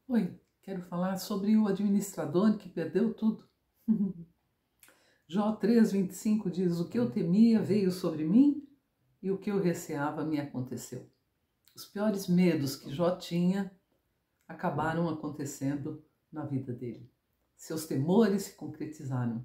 Oi, quero falar sobre o administrador que perdeu tudo. Jó 3:25 diz: O que eu temia veio sobre mim e o que eu receava me aconteceu. Os piores medos que Jó tinha acabaram acontecendo na vida dele. Seus temores se concretizaram.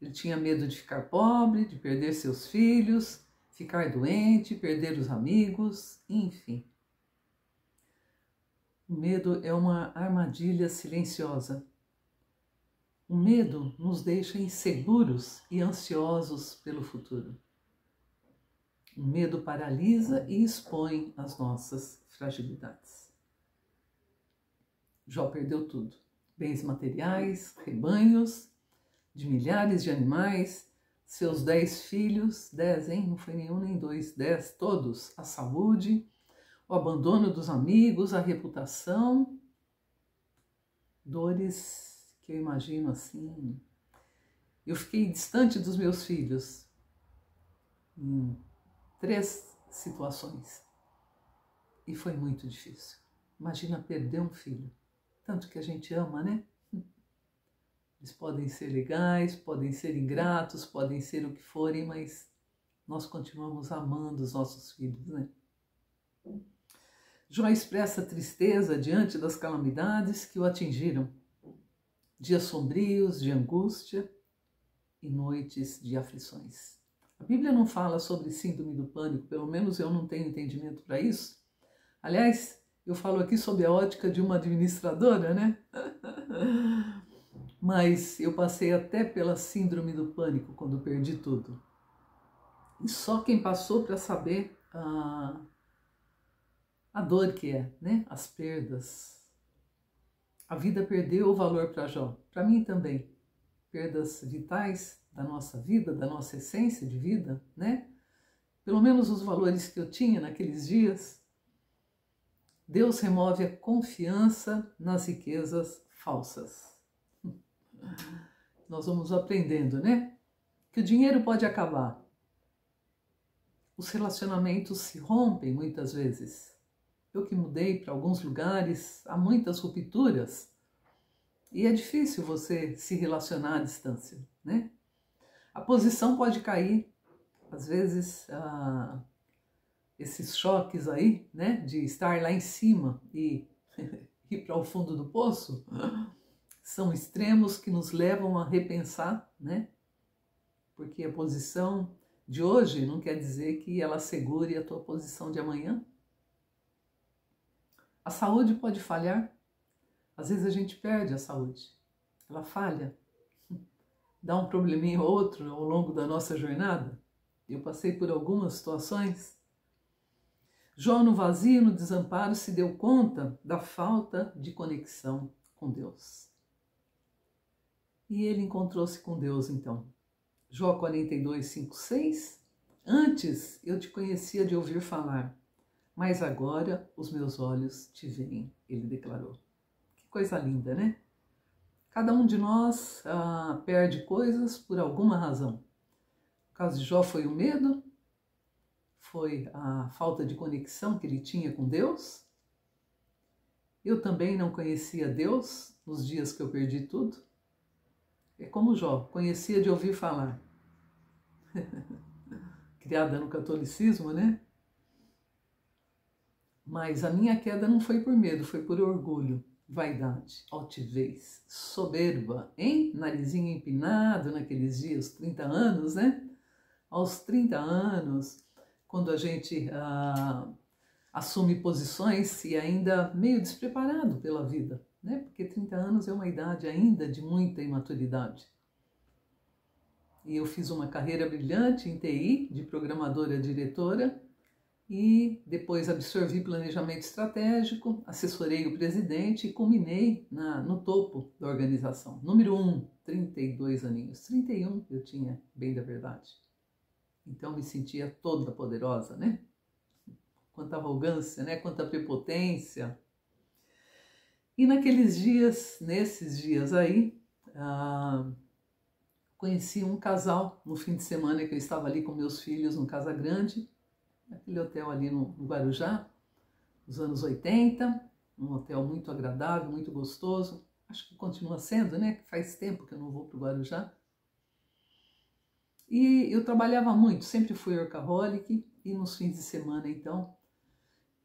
Ele tinha medo de ficar pobre, de perder seus filhos, ficar doente, perder os amigos, enfim. O medo é uma armadilha silenciosa. O medo nos deixa inseguros e ansiosos pelo futuro. O medo paralisa e expõe as nossas fragilidades. Jó perdeu tudo: bens materiais, rebanhos de milhares de animais, seus 10 filhos, 10, hein? Não foi nenhum nem dois, 10, todos, a saúde, o abandono dos amigos, a reputação, dores que eu imagino assim. Eu fiquei distante dos meus filhos em 3 situações e foi muito difícil. Imagina perder um filho, tanto que a gente ama, né? Eles podem ser legais, podem ser ingratos, podem ser o que forem, mas nós continuamos amando os nossos filhos, né? Jó expressa tristeza diante das calamidades que o atingiram, dias sombrios de angústia e noites de aflições. A Bíblia não fala sobre síndrome do pânico, pelo menos eu não tenho entendimento para isso. Aliás, eu falo aqui sob a ótica de uma administradora, né? Mas eu passei até pela síndrome do pânico quando perdi tudo. E só quem passou para saber a dor que é, né? As perdas. A vida perdeu o valor para Jó, para mim também. Perdas vitais da nossa vida, da nossa essência de vida, né? Pelo menos os valores que eu tinha naqueles dias. Deus remove a confiança nas riquezas falsas. Nós vamos aprendendo, né? Que o dinheiro pode acabar. Os relacionamentos se rompem muitas vezes. Eu que mudei para alguns lugares, há muitas rupturas. E é difícil você se relacionar à distância, né? A posição pode cair. Às vezes, esses choques aí, né? De estar lá em cima e ir para o fundo do poço, são extremos que nos levam a repensar, né? Porque a posição de hoje não quer dizer que ela assegure a tua posição de amanhã. A saúde pode falhar. Às vezes a gente perde a saúde. Ela falha. Dá um probleminha ou outro ao longo da nossa jornada. Eu passei por algumas situações. Jó, no vazio, no desamparo, se deu conta da falta de conexão com Deus. E ele encontrou-se com Deus, então. Jó 42, 5, 6. Antes eu te conhecia de ouvir falar, mas agora os meus olhos te veem, ele declarou. Que coisa linda, né? Cada um de nós perde coisas por alguma razão. No caso de Jó foi o medo, foi a falta de conexão que ele tinha com Deus. Eu também não conhecia Deus nos dias que eu perdi tudo. É como Jó, conhecia de ouvir falar. Criada no catolicismo, né? Mas a minha queda não foi por medo, foi por orgulho, vaidade, altivez, soberba, hein? Narizinho empinado naqueles dias, 30 anos, né? Aos 30 anos, quando a gente assume posições e ainda meio despreparado pela vida, né? Porque 30 anos é uma idade ainda de muita imaturidade. E eu fiz uma carreira brilhante em TI, de programadora diretora, e depois absorvi planejamento estratégico, assessorei o presidente e culminei no topo da organização. Número 1, 32 aninhos. 31 eu tinha, bem da verdade. Então me sentia toda poderosa, né? Quanta arrogância, né? Quanta prepotência. E naqueles dias, nesses dias aí, conheci um casal no fim de semana que eu estava ali com meus filhos no Casa Grande, naquele hotel ali no Guarujá, nos anos 80. um hotel muito agradável, muito gostoso. Acho que continua sendo, né? Faz tempo que eu não vou para o Guarujá. E eu trabalhava muito, sempre fui workaholic, e nos fins de semana, então,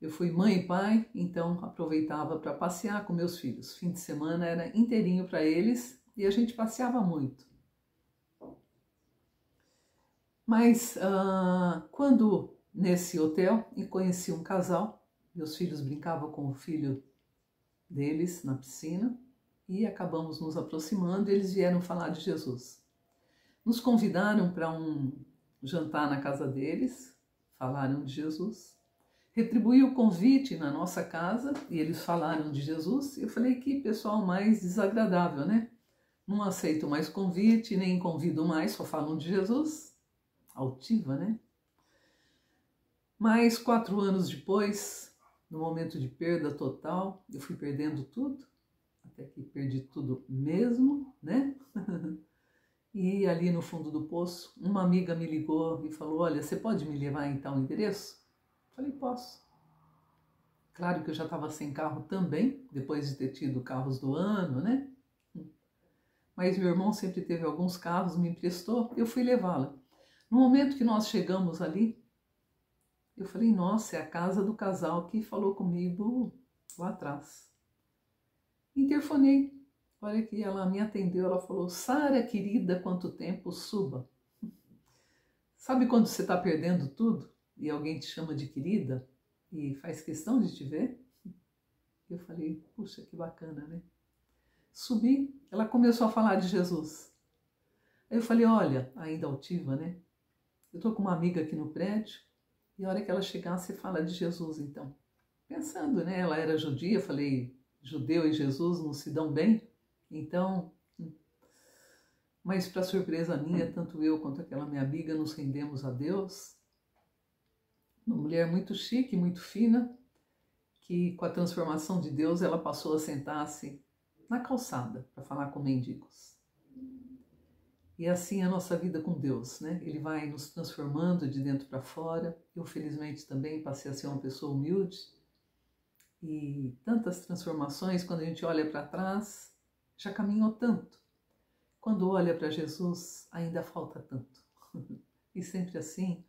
eu fui mãe e pai, então aproveitava para passear com meus filhos. Fim de semana era inteirinho para eles e a gente passeava muito. Mas quando nesse hotel eu conheci um casal, meus filhos brincavam com o filho deles na piscina e acabamos nos aproximando e eles vieram falar de Jesus. Nos convidaram para um jantar na casa deles, falaram de Jesus. Retribuí o convite na nossa casa e eles falaram de Jesus. Eu falei, que pessoal mais desagradável, né? Não aceito mais convite, nem convido mais, só falam de Jesus. Altiva, né? Mas 4 anos depois, no momento de perda total, eu fui perdendo tudo, até que perdi tudo mesmo, né? E ali no fundo do poço, uma amiga me ligou e falou, olha, você pode me levar em tal endereço? Falei, posso. Claro que eu já estava sem carro também, depois de ter tido carros do ano, né? Mas meu irmão sempre teve alguns carros, me emprestou, eu fui levá-la. No momento que nós chegamos ali, eu falei, nossa, é a casa do casal que falou comigo lá atrás. Interfonei, olha que ela me atendeu, ela falou, Sara, querida, quanto tempo, suba. Sabe quando você está perdendo tudo e alguém te chama de querida e faz questão de te ver? Eu falei, puxa, que bacana, né? Subi, ela começou a falar de Jesus. Aí eu falei, olha, ainda altiva, né? Eu tô com uma amiga aqui no prédio e a hora que ela chegar, você fala de Jesus, então. Pensando, né? Ela era judia, eu falei, judeu e Jesus não se dão bem, então... Mas para surpresa minha, tanto eu quanto aquela minha amiga nos rendemos a Deus. Uma mulher muito chique, muito fina, que com a transformação de Deus ela passou a sentar-se na calçada para falar com mendigos. E assim é a nossa vida com Deus, né? Ele vai nos transformando de dentro para fora. Eu, felizmente, também passei a ser uma pessoa humilde. E tantas transformações, quando a gente olha para trás, já caminhou tanto. Quando olha para Jesus, ainda falta tanto. E sempre assim,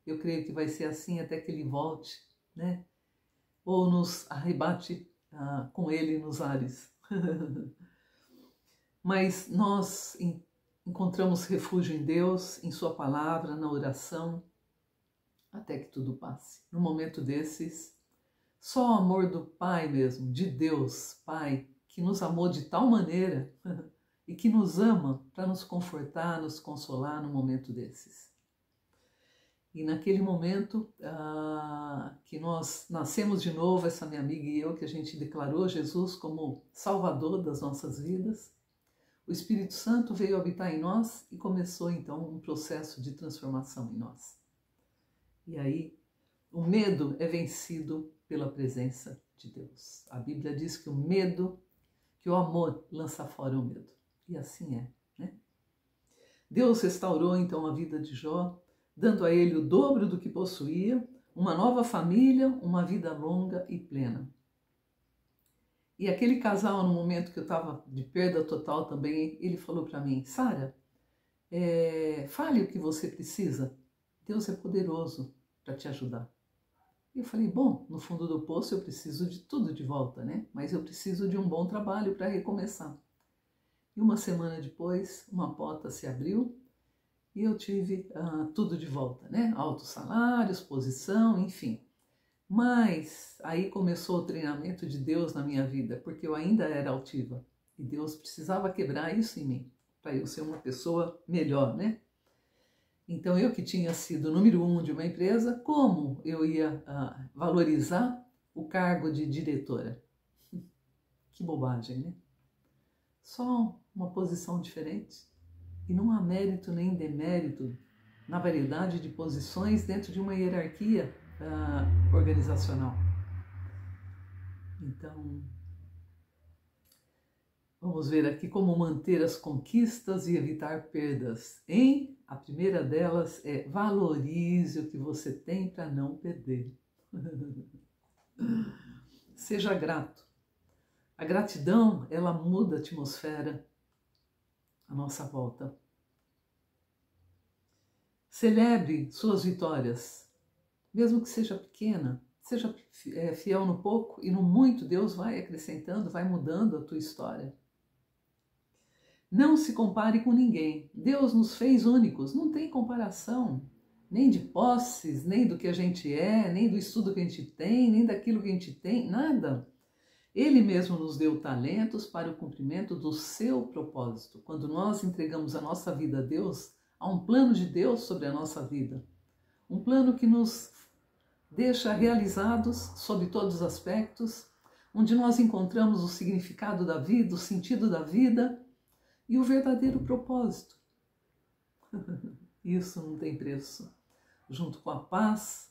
eu creio que vai ser assim até que Ele volte, né? Ou nos arrebate com Ele nos ares. Mas nós encontramos refúgio em Deus, em Sua palavra, na oração, até que tudo passe. No momento desses, só o amor do Pai mesmo, de Deus, Pai, que nos amou de tal maneira e que nos ama para nos confortar, nos consolar no momento desses. E naquele momento que nós nascemos de novo, essa minha amiga e eu, que a gente declarou Jesus como Salvador das nossas vidas, o Espírito Santo veio habitar em nós e começou então um processo de transformação em nós. E aí o medo é vencido pela presença de Deus. A Bíblia diz que o amor lança fora o medo. E assim é, né? Deus restaurou então a vida de Jó, dando a ele o dobro do que possuía, uma nova família, uma vida longa e plena. E aquele casal, no momento que eu estava de perda total também, ele falou para mim, Sara, fale o que você precisa, Deus é poderoso para te ajudar. E eu falei, bom, no fundo do poço eu preciso de tudo de volta, né? Mas eu preciso de um bom trabalho para recomeçar. E uma semana depois, uma porta se abriu e eu tive tudo de volta, né? Altos salários, posição, enfim. Mas aí começou o treinamento de Deus na minha vida, porque eu ainda era altiva. E Deus precisava quebrar isso em mim, para eu ser uma pessoa melhor, né? Então eu que tinha sido o número 1 de uma empresa, como eu ia valorizar o cargo de diretora? Que bobagem, né? Só uma posição diferente. E não há mérito nem demérito na variedade de posições dentro de uma hierarquia organizacional. Então, vamos ver aqui como manter as conquistas e evitar perdas. A primeira delas é valorize o que você tem para não perder. Seja grato A gratidão, ela muda a atmosfera à nossa volta. Celebre suas vitórias, mesmo que seja pequena. Seja fiel no pouco e no muito, Deus vai acrescentando, vai mudando a tua história. Não se compare com ninguém. Deus nos fez únicos, não tem comparação. Nem de posses, nem do que a gente é, nem do estudo que a gente tem, nem daquilo que a gente tem, nada. Ele mesmo nos deu talentos para o cumprimento do seu propósito. Quando nós entregamos a nossa vida a Deus, há um plano de Deus sobre a nossa vida. Um plano que nos deixa realizados sob todos os aspectos, onde nós encontramos o significado da vida, o sentido da vida e o verdadeiro propósito. Isso não tem preço, junto com a paz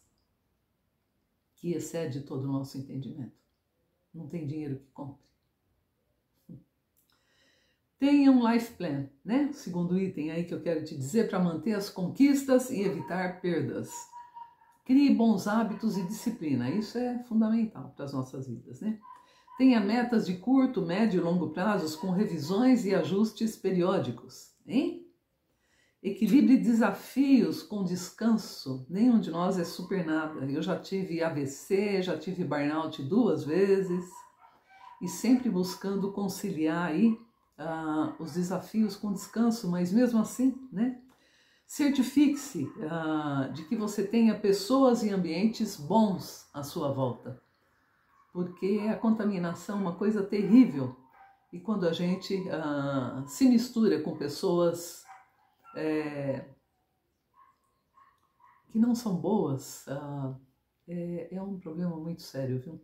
que excede todo o nosso entendimento. Não tem dinheiro que compre. Tenha um life plan, né? O segundo item aí que eu quero te dizer para manter as conquistas e evitar perdas. Crie bons hábitos e disciplina, isso é fundamental para as nossas vidas, né? Tenha metas de curto, médio e longo prazos com revisões e ajustes periódicos, hein? Equilibre desafios com descanso, nenhum de nós é super nada. Eu já tive AVC, já tive burnout 2 vezes e sempre buscando conciliar aí os desafios com descanso, mas mesmo assim, né? Certifique-se de que você tenha pessoas e ambientes bons à sua volta, porque a contaminação é uma coisa terrível e quando a gente se mistura com pessoas que não são boas, é um problema muito sério, viu?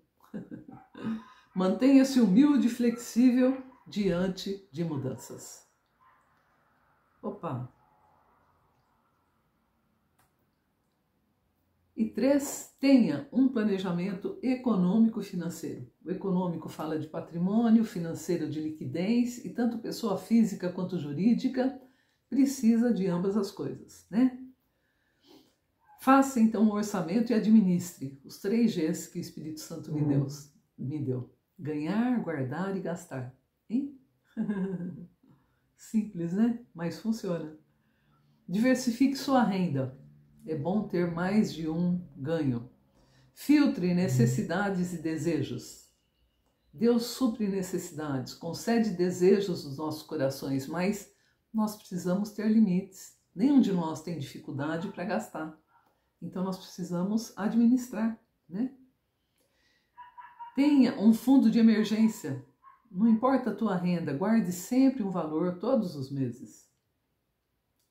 Mantenha-se humilde e flexível diante de mudanças. Opa! E 3, tenha um planejamento econômico e financeiro. O econômico fala de patrimônio, financeiro de liquidez, e tanto pessoa física quanto jurídica precisa de ambas as coisas, né? Faça então um orçamento e administre os 3 Gs que o Espírito Santo me deu. Ganhar, guardar e gastar. Hein? Simples, né? Mas funciona. Diversifique sua renda. É bom ter mais de um ganho. Filtre necessidades e desejos. Deus supre necessidades, concede desejos nos nossos corações, mas nós precisamos ter limites. Nenhum de nós tem dificuldade para gastar. Então nós precisamos administrar, né? Tenha um fundo de emergência. Não importa a tua renda, guarde sempre um valor todos os meses.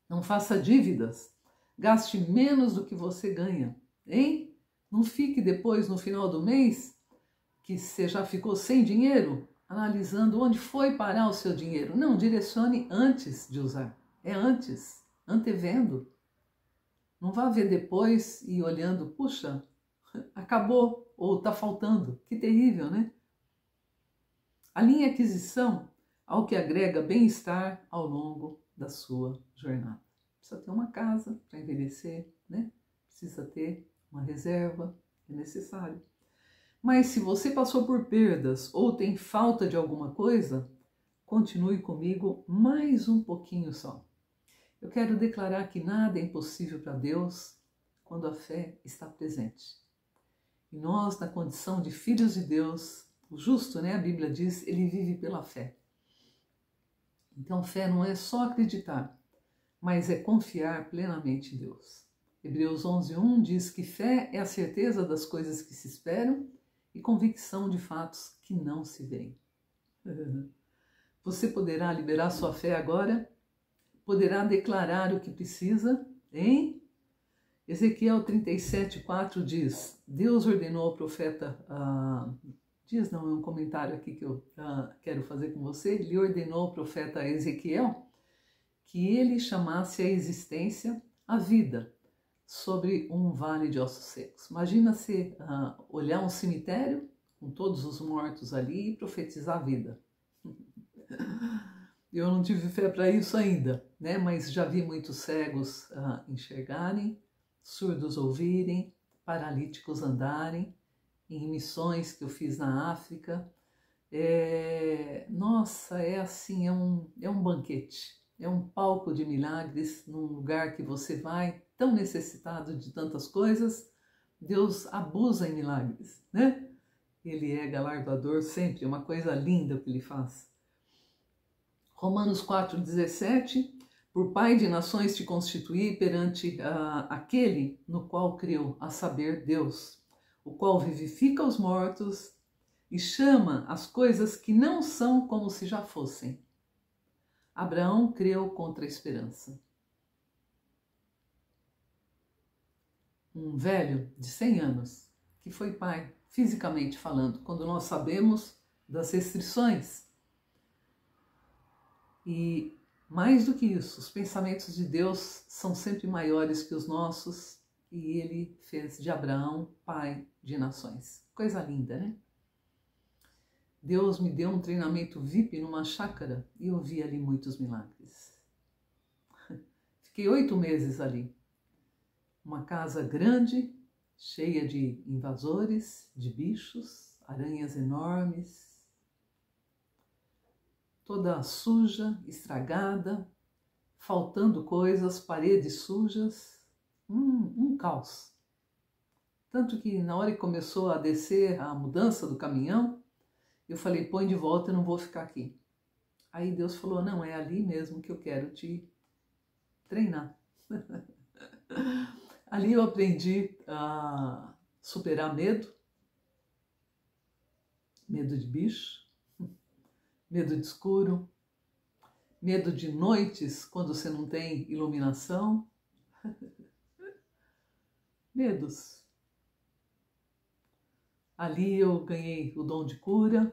Não faça dívidas. Gaste menos do que você ganha, hein? Não fique depois, no final do mês, que você já ficou sem dinheiro, analisando onde foi parar o seu dinheiro. Não, direcione antes de usar. É antes, antevendo. Não vá ver depois e olhando, puxa, acabou ou está faltando. Que terrível, né? Alinhe a aquisição ao que agrega bem-estar ao longo da sua jornada. Precisa ter uma casa para envelhecer, né? Precisa ter uma reserva, é necessário. Mas se você passou por perdas ou tem falta de alguma coisa, continue comigo mais um pouquinho só. Eu quero declarar que nada é impossível para Deus quando a fé está presente. E nós, na condição de filhos de Deus, o justo, né? A Bíblia diz, ele vive pela fé. Então, fé não é só acreditar, mas é confiar plenamente em Deus. Hebreus 11:1 diz que fé é a certeza das coisas que se esperam e convicção de fatos que não se veem. Você poderá liberar sua fé agora? Poderá declarar o que precisa, hein? Ezequiel 37:4 diz, Deus ordenou ao profeta, diz não, é um comentário aqui que eu quero fazer com você, ele ordenou ao profeta Ezequiel que ele chamasse a existência a vida sobre um vale de ossos secos. Imagina se olhar um cemitério com todos os mortos ali e profetizar a vida. Eu não tive fé para isso ainda, né? Mas já vi muitos cegos enxergarem, surdos ouvirem, paralíticos andarem, em missões que eu fiz na África, Nossa, é assim, é um banquete, é um palco de milagres num lugar que você vai tão necessitado de tantas coisas. Deus abusa em milagres, né? Ele é galardoador sempre, é uma coisa linda o que ele faz. Romanos 4,17, por Pai de nações te constituí perante aquele no qual creu, a saber, Deus, o qual vivifica os mortos e chama as coisas que não são como se já fossem. Abraão creu contra a esperança. Um velho de 100 anos, que foi pai, fisicamente falando, quando nós sabemos das restrições. E mais do que isso, os pensamentos de Deus são sempre maiores que os nossos, e ele fez de Abraão pai de nações. Coisa linda, né? Deus me deu um treinamento VIP numa chácara e eu vi ali muitos milagres. Fiquei 8 meses ali. Uma casa grande, cheia de invasores, de bichos, aranhas enormes, toda suja, estragada, faltando coisas, paredes sujas, um caos. Tanto que na hora que começou a descer a mudança do caminhão, eu falei, põe de volta, eu não vou ficar aqui. Aí Deus falou, não, é ali mesmo que eu quero te treinar. Ali eu aprendi a superar medo, medo de bicho, medo de escuro, medo de noites quando você não tem iluminação. Medos. Ali eu ganhei o dom de cura,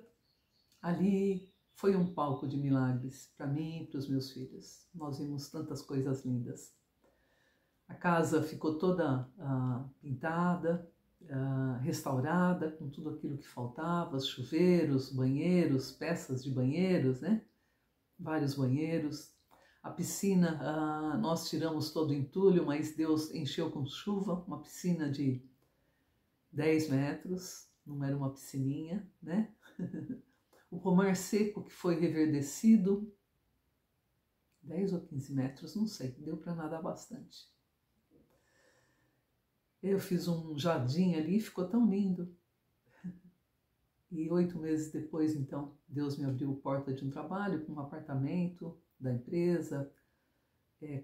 ali foi um palco de milagres para mim e para os meus filhos. Nós vimos tantas coisas lindas. A casa ficou toda pintada, restaurada, com tudo aquilo que faltava, chuveiros, banheiros, peças de banheiros, né? Vários banheiros. A piscina, nós tiramos todo o entulho, mas Deus encheu com chuva, uma piscina de 10 metros, não era uma piscininha, né? O pomar seco que foi reverdecido, 10 ou 15 metros, não sei, deu para nadar bastante. Eu fiz um jardim ali, ficou tão lindo. E 8 meses depois, então, Deus me abriu a porta de um trabalho, com um apartamento da empresa,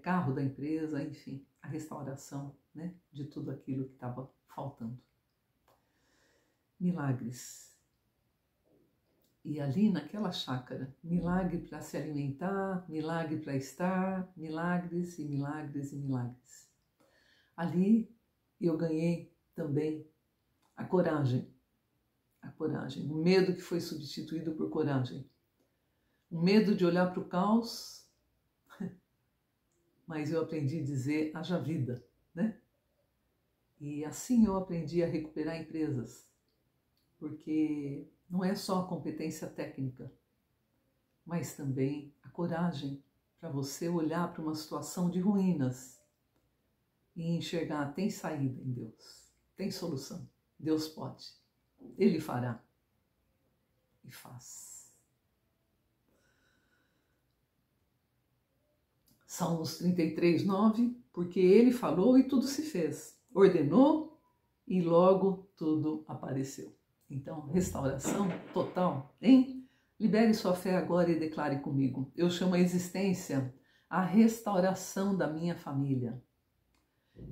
carro da empresa, enfim, a restauração, né, de tudo aquilo que estava faltando. Milagres. E ali naquela chácara, milagre para se alimentar, milagre para estar, milagres e milagres e milagres. Ali eu ganhei também a coragem, o medo que foi substituído por coragem, o medo de olhar para o caos, mas eu aprendi a dizer, haja vida, né? E assim eu aprendi a recuperar empresas, porque não é só a competência técnica, mas também a coragem para você olhar para uma situação de ruínas e enxergar, tem saída em Deus, tem solução, Deus pode, Ele fará e faz. Salmos 33, 9, porque Ele falou e tudo se fez, ordenou e logo tudo apareceu. Então, restauração total, hein? Libere sua fé agora e declare comigo. Eu chamo a existência a restauração da minha família.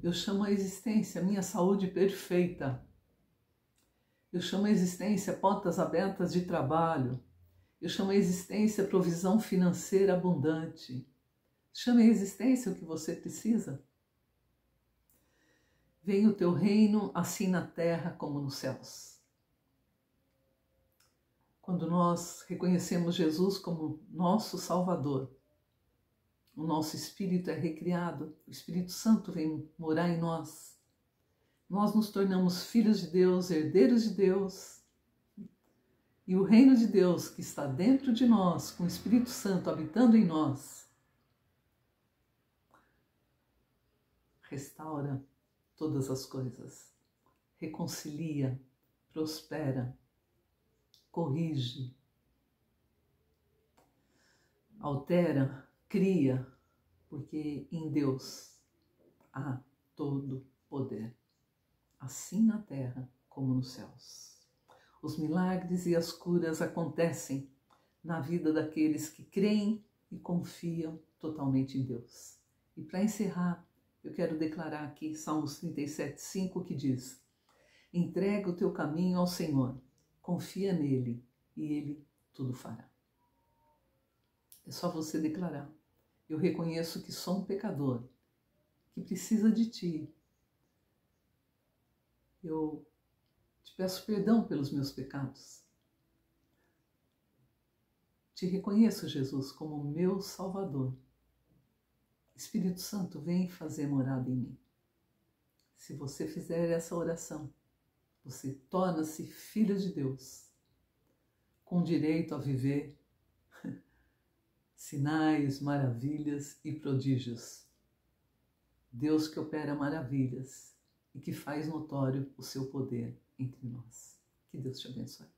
Eu chamo a existência a minha saúde perfeita. Eu chamo a existência portas abertas de trabalho. Eu chamo a existência provisão financeira abundante. Chame a existência o que você precisa. Venha o teu reino, assim na terra como nos céus. Quando nós reconhecemos Jesus como nosso Salvador, o nosso espírito é recriado, o Espírito Santo vem morar em nós. Nós nos tornamos filhos de Deus, herdeiros de Deus. E o reino de Deus que está dentro de nós, com o Espírito Santo habitando em nós, restaura todas as coisas, reconcilia, prospera, corrige, altera, cria, porque em Deus há todo poder, assim na terra como nos céus. Os milagres e as curas acontecem na vida daqueles que creem e confiam totalmente em Deus. E para encerrar, eu quero declarar aqui Salmos 37:5, que diz: entrega o teu caminho ao Senhor, confia nele e ele tudo fará. É só você declarar: eu reconheço que sou um pecador, que precisa de ti. Eu te peço perdão pelos meus pecados. Te reconheço, Jesus, como meu Salvador. Espírito Santo, vem fazer morada em mim. Se você fizer essa oração, você torna-se filho de Deus, com direito a viver sinais, maravilhas e prodígios. Deus que opera maravilhas e que faz notório o seu poder entre nós. Que Deus te abençoe.